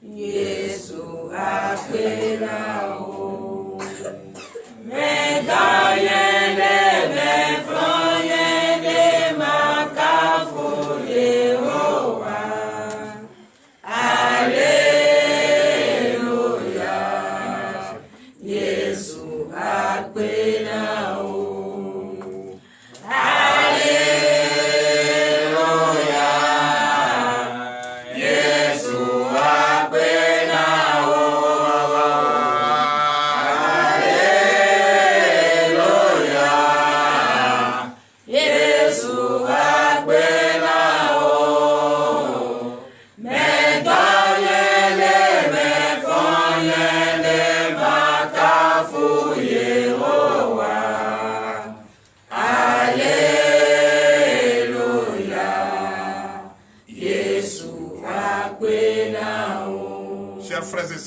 Yesu apela o. Medayene befroyene makafo Yehowa. Alleluia. Yesu apela o.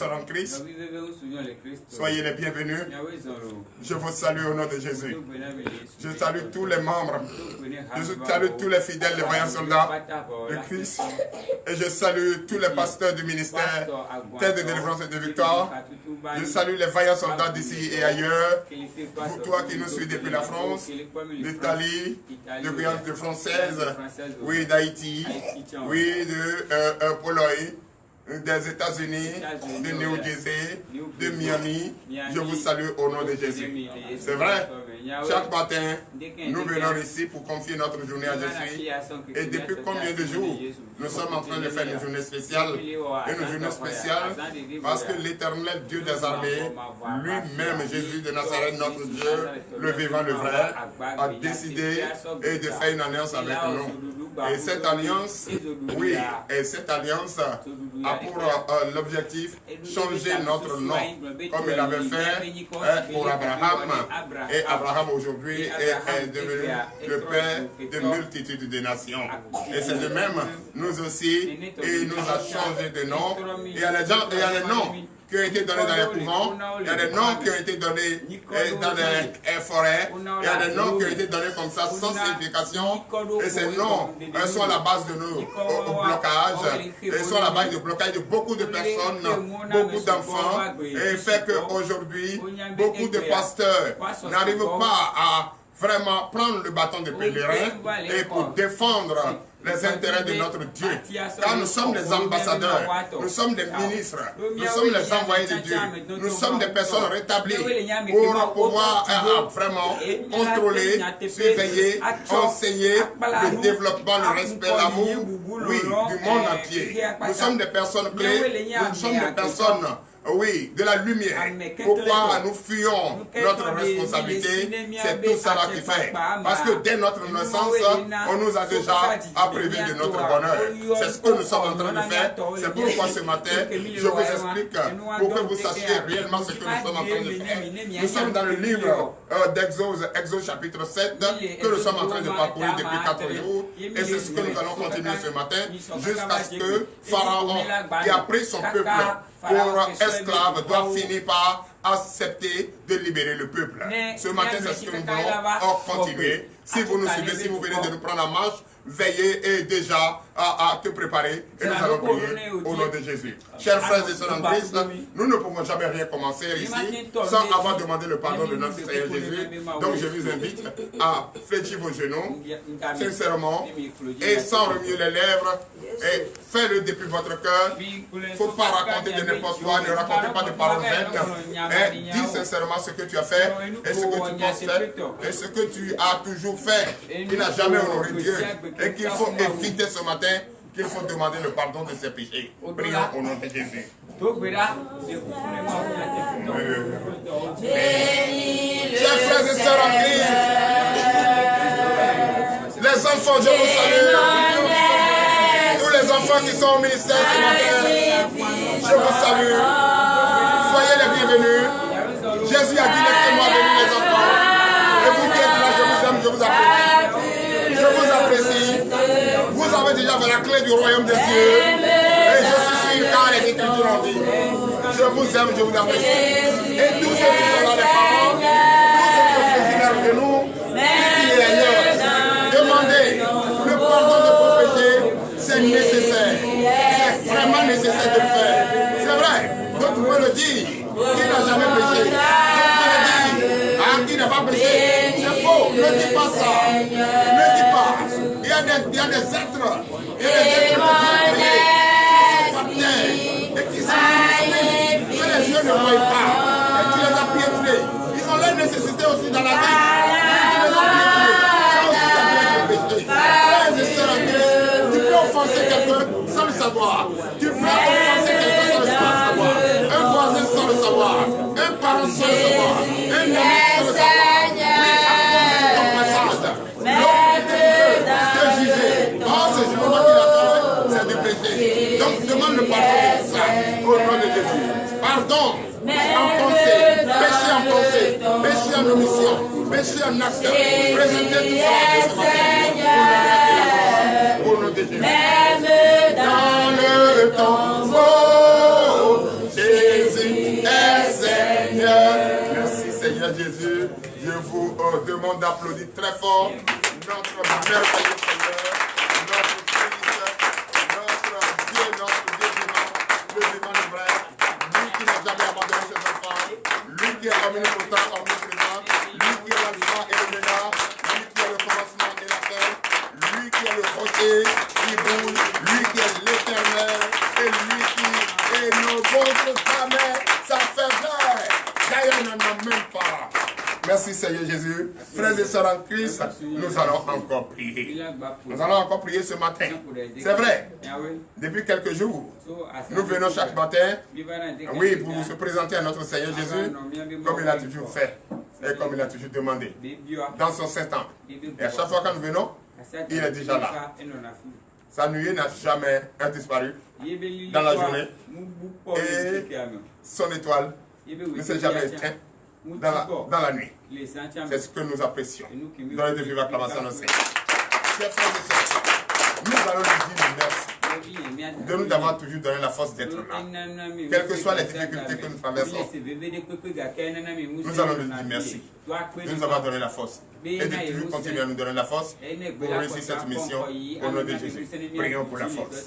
En Christ. Soyez les bienvenus. Je vous salue au nom de Jésus. Je salue tous les membres. Je salue tous les fidèles, les voyants soldats de Christ. Et je salue tous les pasteurs du ministère, Terre de délivrance et de victoire. Je salue les vaillants soldats d'ici et ailleurs. Pour toi qui nous suis depuis la France, l'Italie, de Guyane française, oui, d'Haïti, oui, de Pologne, des États-Unis, de New Jersey, de Miami. Je vous salue au nom de Jésus. C'est vrai, chaque matin, nous venons ici pour confier notre journée à Jésus. Et depuis combien de jours nous sommes en train de faire une journée spéciale? Une journée spéciale parce que l'Éternel Dieu des armées, lui-même Jésus de Nazareth, notre Dieu, le vivant, le vrai, a décidé de faire une alliance avec nous. Et cette alliance, oui, et cette alliance a pour l'objectif changer notre nom, comme il avait fait pour Abraham. Et Abraham aujourd'hui est devenu le père de multitudes de nations. Et c'est de même, nous aussi, et il nous a changé de nom. Et il y a des noms qui ont été donnés dans les couvents, il y a des noms qui ont été donnés dans les forêts, il y a des noms qui ont été donnés comme ça, sans signification, et ces noms sont à la base de nos blocages, et sont à la base du blocage de beaucoup de personnes, beaucoup d'enfants, et fait qu'aujourd'hui, beaucoup de pasteurs n'arrivent pas à vraiment prendre le bâton de pèlerin et pour défendre les intérêts de notre Dieu. Car nous sommes des ambassadeurs, nous sommes des ministres, nous sommes les envoyés de Dieu, nous sommes des personnes rétablies pour pouvoir vraiment contrôler, surveiller, enseigner le développement, le respect, l'amour, oui, du monde entier. Nous sommes des personnes clés, nous sommes des personnes oui, de la lumière. Pourquoi nous fuyons notre responsabilité? C'est tout cela qui fait. Parce que dès notre naissance, on nous a déjà privé de notre bonheur. C'est ce que nous sommes en train de faire. C'est pourquoi ce matin, je vous explique pour que vous sachiez réellement ce que nous sommes en train de faire. Nous sommes dans le livre d'Exode, Exode chapitre 7, que nous sommes en train de parcourir depuis 4 jours. Et c'est ce que nous allons continuer ce matin, jusqu'à ce que Pharaon, qui a pris son peuple pour esclaves, doit finir par accepter de libérer le peuple. Ce matin, c'est ce que nous voulons continuer. Si vous nous suivez, si vous venez de nous prendre en marche, veillez et déjà à te préparer et nous allons prier au nom de Jésus. Chers frères et sœurs en Christ, nous ne pouvons jamais rien commencer ici sans avoir demandé le pardon de notre Seigneur Jésus. Donc je vous invite à fléchir vos genoux sincèrement et sans remuer les lèvres et faites-le depuis votre cœur. Il ne faut pas raconter de n'importe quoi, ne racontez pas de paroles vaines. Dis sincèrement ce que tu as fait et ce que tu penses faire et ce que tu as toujours fait qui n'a jamais honoré Dieu et qu'il faut éviter ce matin, qu'il faut demander le pardon de ses péchés. Prions au nom de Jésus. Chers frères et sœurs en Christ, les enfants, je vous salue. Tous les enfants qui sont au ministère ce matin, je vous salue. Soyez les bienvenus. Jésus a dit, laissez-moi venir les enfants. Et vous qui êtes là, je vous aime, je vous apprécie. Je vous apprécie. Vous avez déjà la clé du royaume des cieux. Et je suis sûr car les Écritures ont dit. Je vous aime, je vous apprécie. Et tous ceux qui sont dans les parents, tous ceux qui sont originaires de nous, ici et ailleurs, demandez le pardon de vos péchés. C'est nécessaire. C'est est vraiment nécessaire de le faire. C'est vrai. D'autres peuvent le dire. Qui n'a jamais péché? D'autres peuvent le dire. Ah, qui n'a pas péché? C'est faux. Ne dis pas ça. Ne dis pas. Il y a des êtres. Il y a des êtres qui sont et qui sont que les yeux ne voient pas. Et tu les as piétinés. Ils ont leur nécessité aussi dans la vie. Tu les as piétinés. Ça aussi, ça peut être péché. Frères et sœurs en Christ, tu peux offenser quelqu'un sans le savoir. Tu peux offenser quelqu'un sans le savoir. Un voisin sans le savoir. Un parent sans le savoir. Un ami sans le savoir. Oui, à cause de ton passage. L'autre te juger. Oh, ce jugement qu'il a fait, c'est du péché. Donc, demande le pardon de ça. Au nom de Jésus. Pardon en pensée, péché en pensée, péché en omission, péché en acte. Présentez tout ça à au nom de Jésus. Dans le tombeau, Jésus est Seigneur. Merci Seigneur Jésus. Je vous demande d'applaudir très fort notre merveilleux Seigneur, notre Christ, notre Dieu vivant, le vivant vrai. Qui n'a jamais abandonné ses enfants, lui qui est omnipotent, omniprésent, lui qui est l'alpha et l'oméga, lui qui est le commencement et la fin, lui qui est le rocher qui bouge, lui qui est l'éternel, et lui qui est nos vôtres jamais, ça fait vrai. D'ailleurs, on n'en a même pas. Merci Seigneur Jésus. Frères et sœurs en Christ, nous allons encore prier. Nous allons encore prier ce matin. C'est vrai. Depuis quelques jours, nous venons chaque matin, oui, pour se présenter à notre Seigneur Jésus, comme il a toujours fait et comme il a toujours demandé, dans son Saint-Temps. Et à chaque fois que nous venons, il est déjà là. Sa nuée n'a jamais disparu dans la journée. Et son étoile ne s'est jamais éteinte dans la nuit. C'est ce que nous apprécions. Dans les vives acclamations à nos Seigneur. Chers frères et sœurs, nous allons lui dire merci de nous avoir toujours donné la force d'être là. Quelles que soient les difficultés que nous traversons, nous allons lui dire merci de nous avoir donné la force. Et de toujours continuer à nous donner la force pour réussir cette mission au nom de Jésus. Prions pour la force.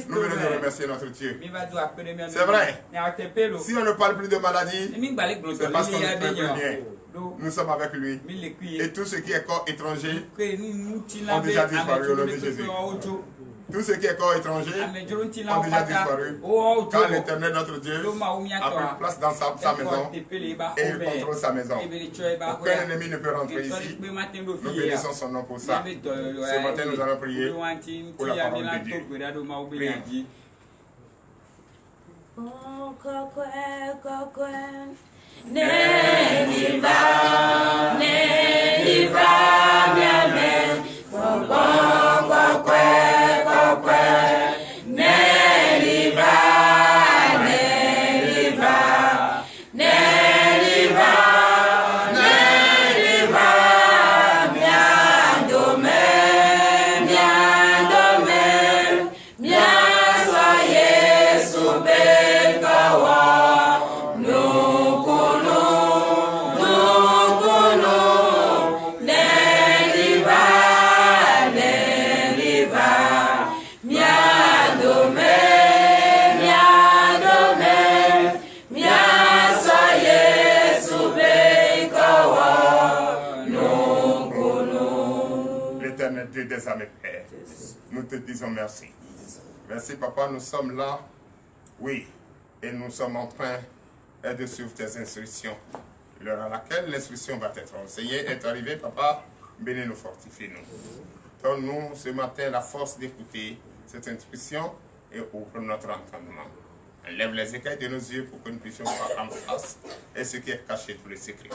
Nous venons de remercier notre Dieu. C'est vrai. Si on ne parle plus de maladie, c'est parce qu'on ne peut plus bien. Nous sommes avec lui. Et tout ce qui est corps étranger ont déjà disparu au nom de Jésus. Tout ce qui est corps étranger ont déjà disparu. Car l'Éternel, notre Dieu, a pris place dans sa maison et il contrôle sa maison. Aucun ennemi ne peut rentrer ici. Nous bénissons son nom pour ça. Ce matin, nous allons prier pour la parole de Dieu. Prions. Never âmes, Père. Nous te disons merci. Merci, Papa, nous sommes là, oui, et nous sommes en train de suivre tes instructions. L'heure à laquelle l'instruction va être enseignée est arrivée, Papa, bénis-nous, fortifie-nous. Donne-nous ce matin la force d'écouter cette instruction et ouvre notre entendement. Enlève les écailles de nos yeux pour que nous puissions voir en face et ce qui est caché, tous les secrets.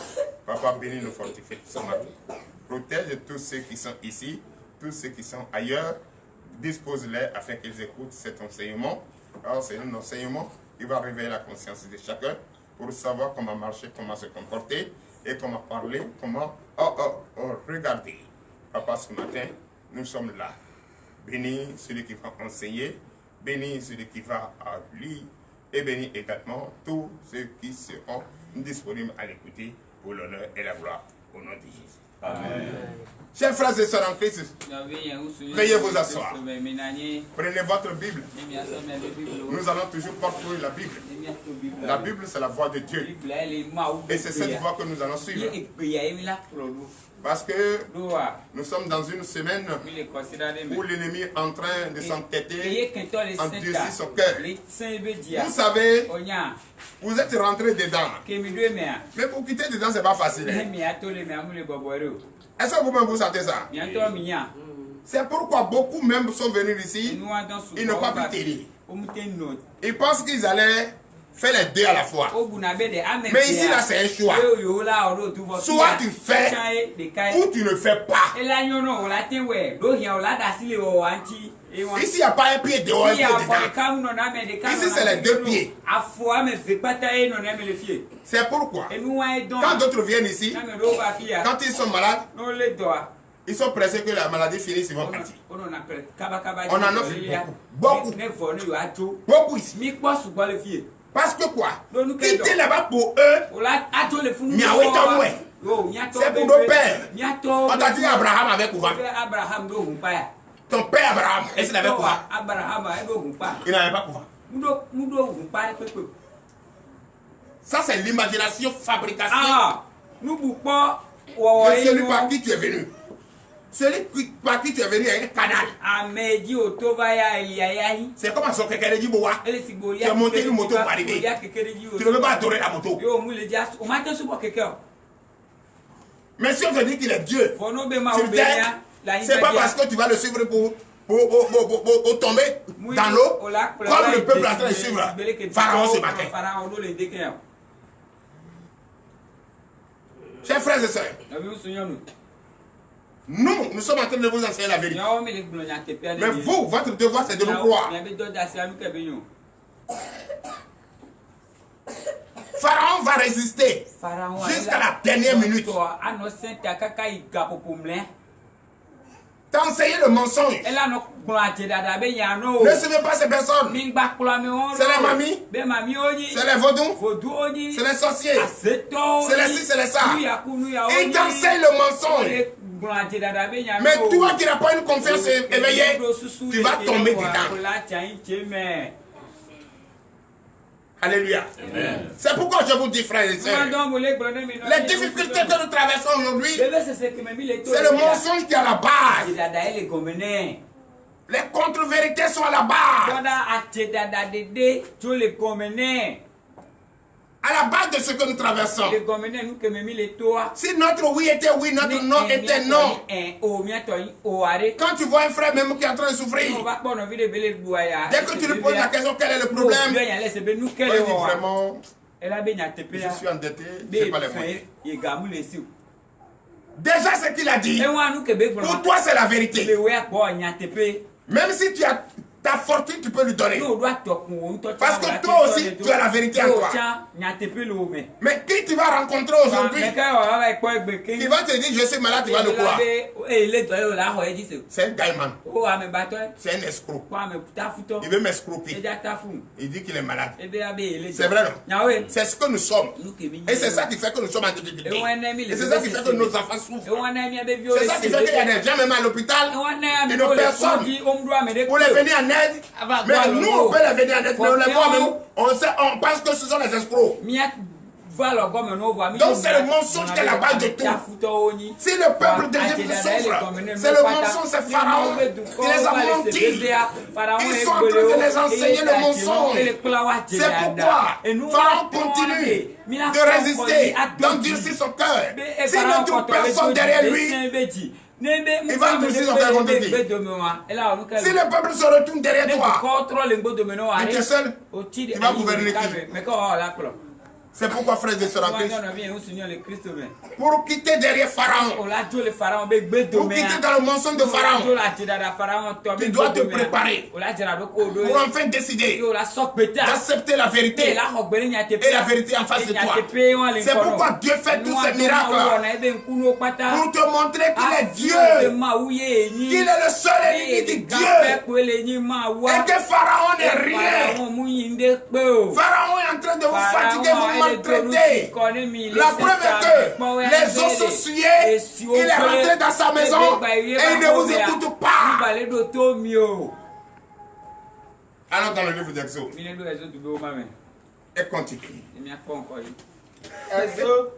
Papa, bénis-nous, fortifie ce matin. Protège tous ceux qui sont ici, tous ceux qui sont ailleurs. Dispose-les afin qu'ils écoutent cet enseignement. Alors, c'est un enseignement qui va réveiller la conscience de chacun pour savoir comment marcher, comment se comporter et comment parler, comment regarder. Papa, ce matin, nous sommes là. Bénis celui qui va enseigner, bénis celui qui va lire et bénis également tous ceux qui seront disponibles à l'écouter pour l'honneur et la gloire au nom de Jésus. Amen. Chers frères et sœurs en Christ, veuillez vous asseoir. Prenez votre Bible. Nous allons toujours parcourir la Bible. La Bible, c'est la voix de Dieu. Et c'est cette voix que nous allons suivre. Parce que nous sommes dans une semaine où l'ennemi est en train de s'entêter, endurcir son cœur. Vous savez, vous êtes rentré dedans. Mais pour quitter dedans, ce n'est pas facile. Est-ce que vous-même vous sentez ça? C'est pourquoi beaucoup même sont venus ici, ils n'ont pas pu tenir. Ils pensent qu'ils allaient faire les deux à la fois. Mais ici, là, c'est un choix. Soit tu fais, ou tu ne fais pas. Ici, il n'y a pas un pied dehors, un pied dedans. Ici, c'est les deux pieds. C'est pourquoi, quand d'autres viennent ici, quand ils sont malades, ils sont pressés que la maladie finisse, ils vont partir. On en offre beaucoup. Beaucoup ici. Parce que quoi? Quitter là-bas pour eux, c'est pour nos pères. On t'a dit Abraham avec quoi? Ton père Abraham, est-ce qu'il avait quoi? Il n'avait pas quoi? Ça, c'est l'imagination, fabrication de celui par qui tu es venu. Celui par qui tu es venu est un canal. C'est comme un sokékéré du bois. Tu as monté une moto pour arriver. Tu ne veux pas adorer la moto. Mais si on te dit qu'il est Dieu, c'est pas parce que tu vas le suivre pour tomber dans l'eau, comme le peuple est en train de suivre Pharaon ce matin. Chers frères et sœurs, nous sommes en train de vous enseigner la vérité. Mais vous, votre devoir, c'est de nous croire. Pharaon va résister jusqu'à la dernière minute. T'as enseigné le mensonge. Ne suivez pas ces personnes. C'est les mamies, c'est les vaudous, c'est les sorciers, c'est les ci, c'est les ça. Ils t'enseignent le mensonge. Mais toi qui n'as pas une confiance éveillée, tu vas tomber dedans. Alléluia. C'est pourquoi je vous dis, frères et sœurs, les difficultés que nous traversons aujourd'hui, c'est le mensonge qui est à la base. Les contre-vérités sont à la base. À la base de ce que nous traversons. Si notre oui était oui, notre non était non. Quand tu vois un frère même qui est en train de souffrir, dès que tu lui poses la question quel est le problème, il dit vraiment, je suis endetté, je n'ai pas les moyens. Déjà ce qu'il a dit, pour toi c'est la vérité. Même si tu as ta fortune, tu peux lui donner. Parce que toi aussi, tu as la vérité en toi. Mais qui tu vas rencontrer aujourd'hui, qui va te dire je suis malade, tu vas le croire. C'est un gaïman. C'est un escroc. Il veut m'escroquer. Il dit qu'il est malade. C'est vrai, non? C'est ce que nous sommes. Et c'est ça qui fait que nous sommes en difficulté. Et c'est ça qui fait que nos enfants souffrent. C'est ça qui fait qu'il y a des gens même à l'hôpital, et nos personnes pour les venir en aide. Mais nous, on peut les venir en aide, mais on les voit même, on pense que ce sont les escrocs. Donc c'est le mensonge qui est la base de tout. Si le peuple d'Égypte souffre, c'est le mensonge, c'est Pharaon qui les a mentis. Ils sont en train de les enseigner le mensonge. C'est pourquoi Pharaon continue de résister, d'endurcir son cœur. S'il ne trouve personne derrière lui, il va endurcir son cœur contre lui. Si le peuple se retourne derrière toi, tu es seul, tu vas gouverner qui? C'est pourquoi, frères et sœurs en Christ, pour quitter derrière Pharaon, pour quitter dans le mensonge de Pharaon, tu dois te préparer pour enfin décider d'accepter la vérité et la vérité en face de toi. C'est pourquoi Dieu fait tous ces miracles pour te montrer qu'il est Dieu, qu'il est le seul et unique Dieu, et que Pharaon n'est rien. Pharaon est en train de vous fatiguer, vous maltraiter. La preuve est que les os sont souillés, il est rentré dans sa maison et il ne vous écoute pas. Allons dans le livre d'Exode et continue. Exode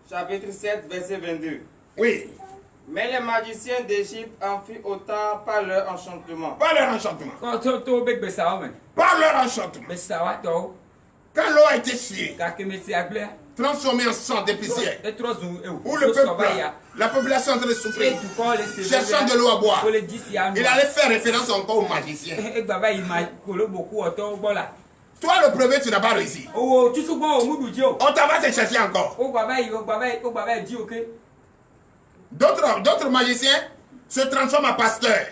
chapitre 7 verset 22. Oui. Mais les magiciens d'Égypte en firent autant par leur enchantement. Par leur enchantement. Par leur enchantement. Quand l'eau a été souillée, transformée en sang d'épicier, où le peuple, la population est en train de souffrir, cherchant de l'eau à boire, il allait faire référence encore aux magiciens. Toi, le premier, tu n'as pas réussi. On t'en va te chercher encore. D'autres magiciens se transforment en pasteurs.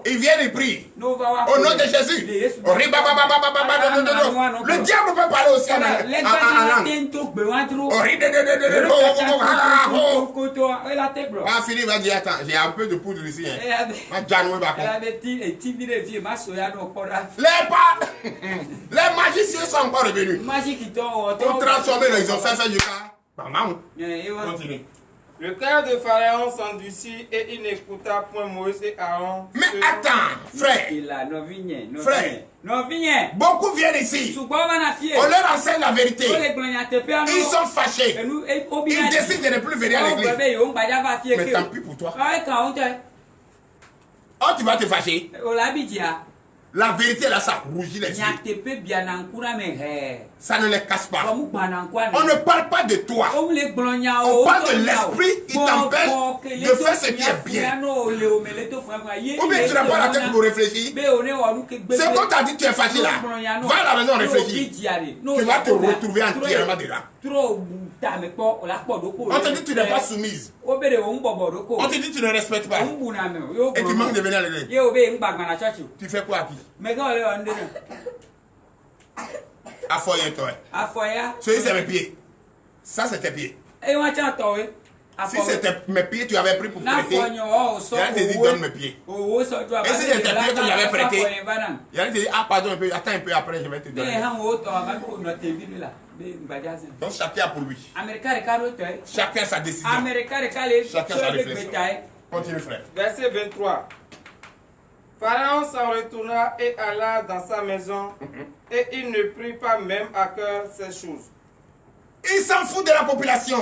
Ils viennent et prient. Au nom de Jésus. Le diable peut parler aussi en langue. Philippe va dire, attends, j'ai un peu de poudre ici. Les magiciens sont encore revenus. Pour transformer, ils ont fait jusqu'à... Continue. Le cœur de Pharaon s'endurcit et il n'écouta point Moïse et Aaron. Mais attends, frère. Beaucoup viennent ici. On leur enseigne la vérité. Ils sont fâchés. Ils décident de ne plus venir à l'église. Mais tant pis pour toi. Oh, tu vas te fâcher. La vérité, là, ça rougit les yeux. Ça ne les casse pas. On ne parle pas de toi. On parle de l'esprit qui t'empêche de faire ce qui est bien. Ou bien tu n'as pas la tête pour réfléchir. C'est quand tu as dit que tu es fâché là. Va à la maison réfléchir. Tu vas te retrouver entièrement dedans. On te dit que tu n'es pas soumise. On te dit que tu ne respectes pas. Et tu manques de venir à l'église. Tu fais quoi à qui? Affoyer toi. Celui c'est mes pieds. Ça c'est tes pieds. Si c'était mes pieds tu avais pris pour prêter, il allait te dire donne mes pieds. Et si c'était tes pieds que j'avais prêté, il allait te dire ah pardon un peu, attends un peu après je vais te donner. Donc chacun a pour lui. Chacun sa décision. Chacun sa réflexion. Continue frère. Verset 23. Pharaon s'en retourna et alla dans sa maison et il ne prit pas même à cœur ces choses. Il s'en fout de la population.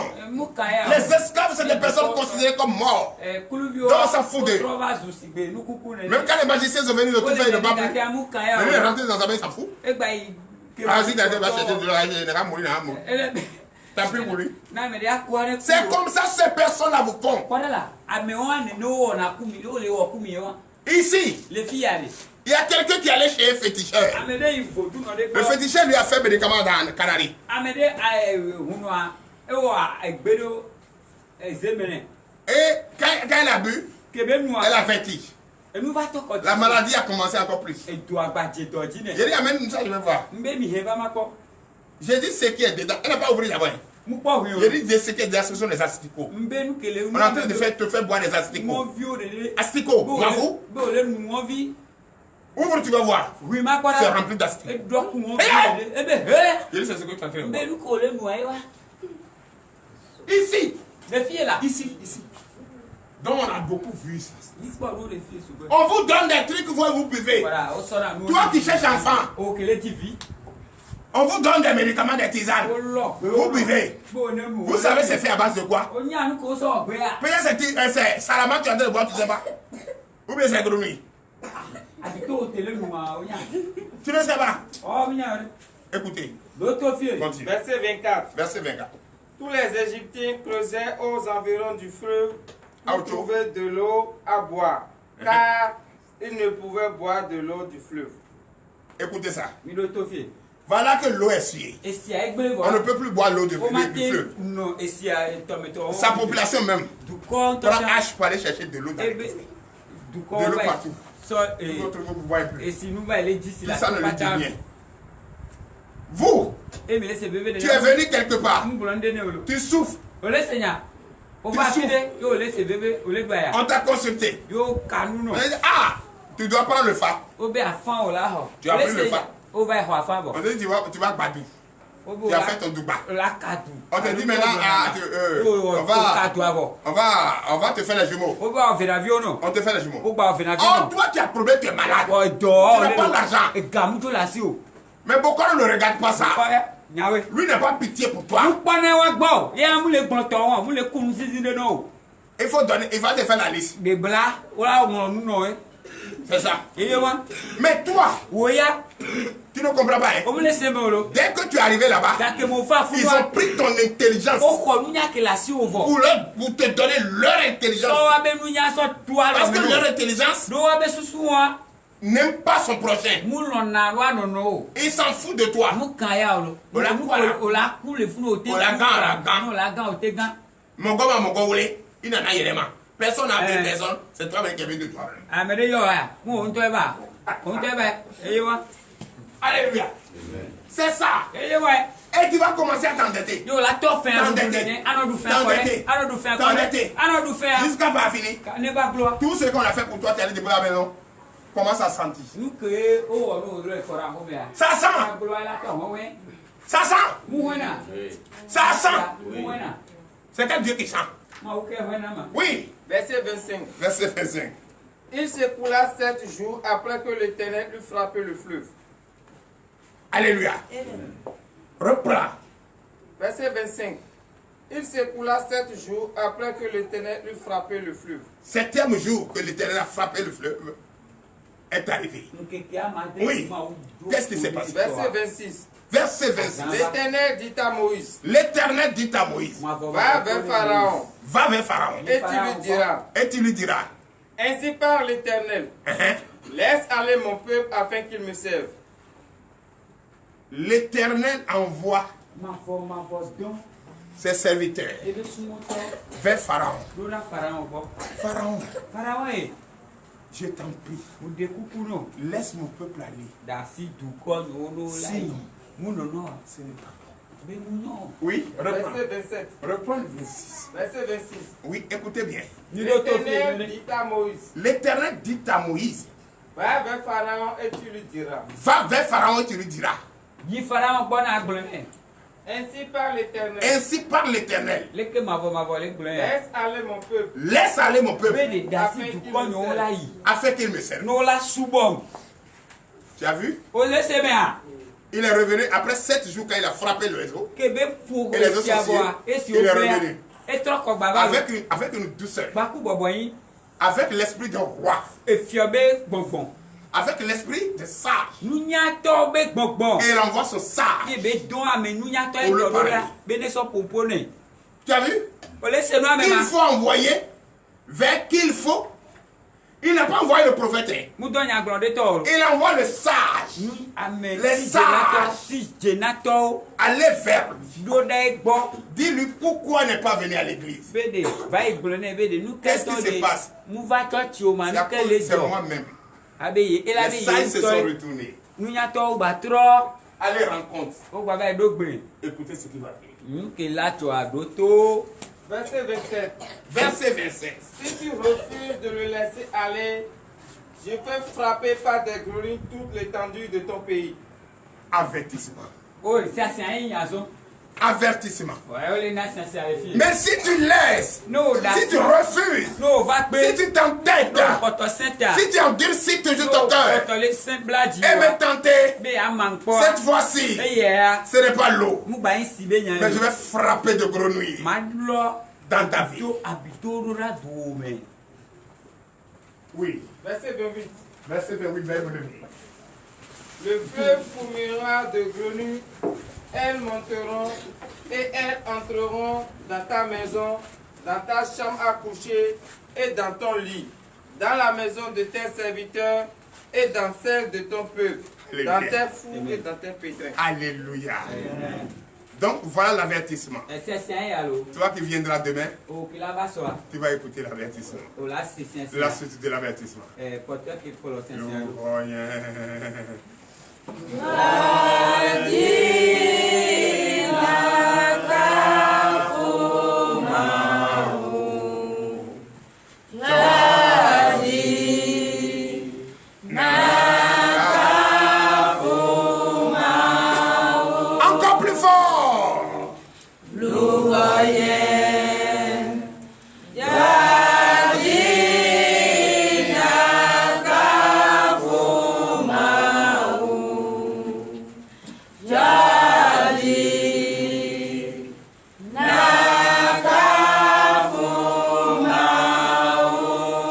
Les esclaves, c'est des personnes considérées comme morts. Donc on s'en fout d'eux. Même quand les magiciens sont venus de tout faire, ils ne pas plus. Mais lui, il est rentré dans sa maison, il s'en fout. Ah, si tu vas chercher de l'argent, il va mourir. Tant pis pour lui. C'est comme ça ces personnes-là vous font. Ici, il y a quelqu'un qui allait chez un féticheur. Le féticheur lui a fait médicament dans le Canari. Et quand elle a bu, elle a vertige. La maladie a commencé encore plus. J'ai dit, amène ça, je vais voir. J'ai dit ce qui est dedans. Elle n'a pas ouvert la voie. J'ai dit ce qui est dedans, ce sont les asticots. On est en train de te faire boire des asticots. Asticots, bravo. Ouvre, tu vas voir. C'est rempli d'asticots. J'ai dit, c'est ce que tu as fait. Ici. Ici. Donc on a beaucoup vu ça. On vous donne des trucs, vous buvez. Toi qui cherches enfant. On vous donne des médicaments, des tisanes. Vous buvez. Vous savez c'est fait à base de quoi? Peut-être c'est salamandre tu es en train de boire, tu ne sais pas. Ou bien c'est grenouille. Tu ne sais pas. Écoutez. Continue. Verset 24. Verset 24. Tous les Égyptiens creusaient aux environs du fleuve pour trouver de l'eau à boire, car ils ne pouvaient boire de l'eau du fleuve. Écoutez ça. Voilà que l'eau est souillée. On ne peut plus boire l'eau du fleuve. Sa population même prend hache pour aller chercher de l'eau dans de l'eau partout. Tout ça ne le dit rien. Vous, tu es venu quelque part. Tu souffres. On t'a consulté. On a dit, ah, tu dois prendre le phare. Tu as pris le phare. On te dit, tu vas Badou. Tu as fait ton douba. On te dit maintenant, on va te faire les jumeaux. On te fait les jumeaux. Oh, toi tu as problème, tu es malade. Tu n'as pas d'argent. Mais pourquoi on ne regarde pas ça? Lui n'a pas pitié pour toi. Il faut donner, il va te faire la liste. C'est ça. Mais toi, tu ne comprends pas. Hein? Dès que tu es arrivé là-bas, ils ont pris ton intelligence pour te donner leur intelligence. Parce que leur intelligence n'aime pas son prochain. Il s'en fout de toi. Mon gars, il n'en a rien. Personne n'a appelé personne. C'est toi qui as vu de toi. Alléluia. C'est ça. Et tu vas commencer à t'endetter. T'endetter. Jusqu'à pas fini. Tout ce qu'on a fait pour toi, tu es allé débrouiller à la maison. Comment ça sentit? Ça sent. Ça sent. Ça sent. C'est un Dieu qui sent. Oui. Verset 25. Verset 25. Il s'écoula 7 jours après que l'Éternel eut frappé le fleuve. Alléluia. Reprends. Verset 25. Il s'écoula 7 jours après que l'Éternel eut frappé le fleuve. 7e jour que l'Éternel a frappé le fleuve est arrivé. Oui. Qu'est-ce qui s'est passé? Verset 26. Verset 26. L'Éternel dit à Moïse. L'Éternel dit à Moïse. Va vers Pharaon. Va vers Pharaon. Et tu lui diras. Et tu lui diras. Ainsi parle l'Éternel. Laisse aller mon peuple afin qu'il me serve. L'Éternel envoie ses serviteurs vers Pharaon. Pharaon, je t'en prie, laisse mon peuple aller. Si, ce n'est pas. Oui, reprends. Verset 27. Reprends le 26. Verset 26. Oui, écoutez bien. L'Éternel dit à Moïse. L'Éternel dit à Moïse. Va vers Pharaon et tu lui diras. Va vers Pharaon et tu lui diras. Ainsi parle l'Éternel. Ainsi parle l'Éternel. Laisse aller mon peuple. Laisse aller mon peuple. Afin qu'il me serve. Tu as vu? Il est revenu après 7 jours quand il a frappé le réseau. Et les autres sorciers, il est revenu. Avec une douceur. Avec l'esprit d'un roi. Avec l'esprit de sage. Et il envoie son sage pour le parler. Tu as vu? Il faut envoyer vers qui il faut. Il n'a pas envoyé le prophète. Il envoie le sage. Les sages. Allez vers lui. Dis-lui pourquoi n'est pas venu à l'église. Qu'est-ce qui se passe? C'est moi-même. Les sages se sont retournés. Allez rencontre. Écoutez ce qui va venir. Verset 27. Verset 27. Si tu refuses de le laisser aller, je vais frapper par des grenouilles toute l'étendue de ton pays. Avertissement. avertissement. Mais si tu laisses, si tu refuses, si tu t'entêtes, si tu endurcis toujours ton cœur, et me tenter, cette fois-ci, ce n'est pas l'eau, mais je vais frapper de grenouilles dans ta vie. Oui. Verset 28. Verset 28, verset 28. Le feu fourmillera de grenouilles, elles monteront et elles entreront dans ta maison, dans ta chambre à coucher et dans ton lit, dans la maison de tes serviteurs et dans celle de ton peuple, dans tes fours et dans tes pétrins. Alléluia. Donc voilà l'avertissement. Toi qui viendras demain, tu vas écouter l'avertissement. La suite de l'avertissement. Encore plus fort.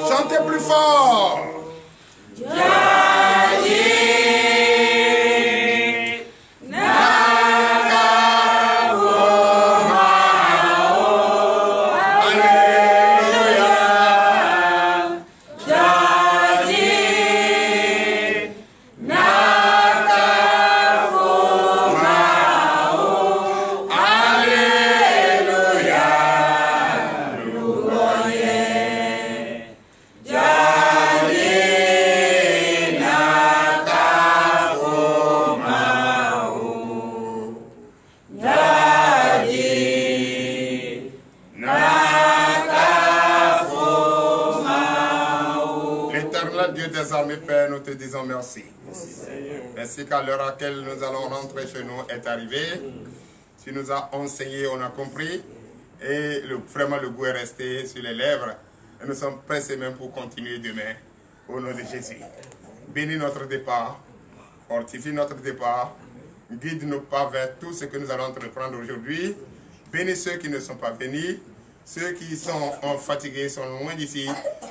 Chantez plus fort. Dieu des armées, Père, nous te disons merci. Merci qu'à l'heure à laquelle nous allons rentrer chez nous est arrivée. Tu nous as enseigné, on a compris. Et vraiment le goût est resté sur les lèvres. Et nous sommes pressés même pour continuer demain. Au nom de Jésus. Bénis notre départ. Fortifie notre départ. Guide nos pas vers tout ce que nous allons entreprendre aujourd'hui. Bénis ceux qui ne sont pas venus. Ceux qui sont fatigués sont loin d'ici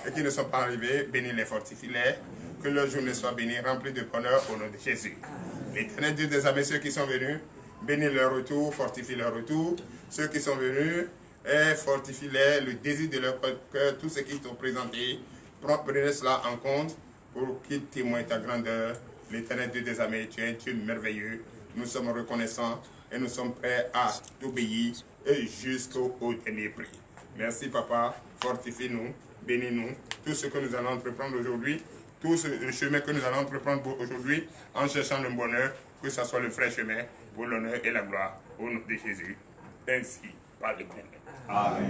et qui ne sont pas arrivés, bénis-les, fortifie-les. Que leur journée soit bénie, remplie de bonheur au nom de Jésus. L'Éternel Dieu des armées, ceux qui sont venus, bénis leur retour, fortifie leur retour. Ceux qui sont venus, fortifie-les, le désir de leur cœur, tout ce qu'ils t'ont présenté. Prenez cela en compte pour qu'ils témoignent ta grandeur. L'Éternel Dieu des armées, tu es un Dieu merveilleux. Nous sommes reconnaissants et nous sommes prêts à t'obéir jusqu'au dernier prix. Merci Papa, fortifie-nous, bénis-nous, tout ce que nous allons entreprendre aujourd'hui, tout le chemin que nous allons entreprendre aujourd'hui, en cherchant le bonheur, que ce soit le vrai chemin pour l'honneur et la gloire, au nom de Jésus, ainsi par l'Éternel. Amen.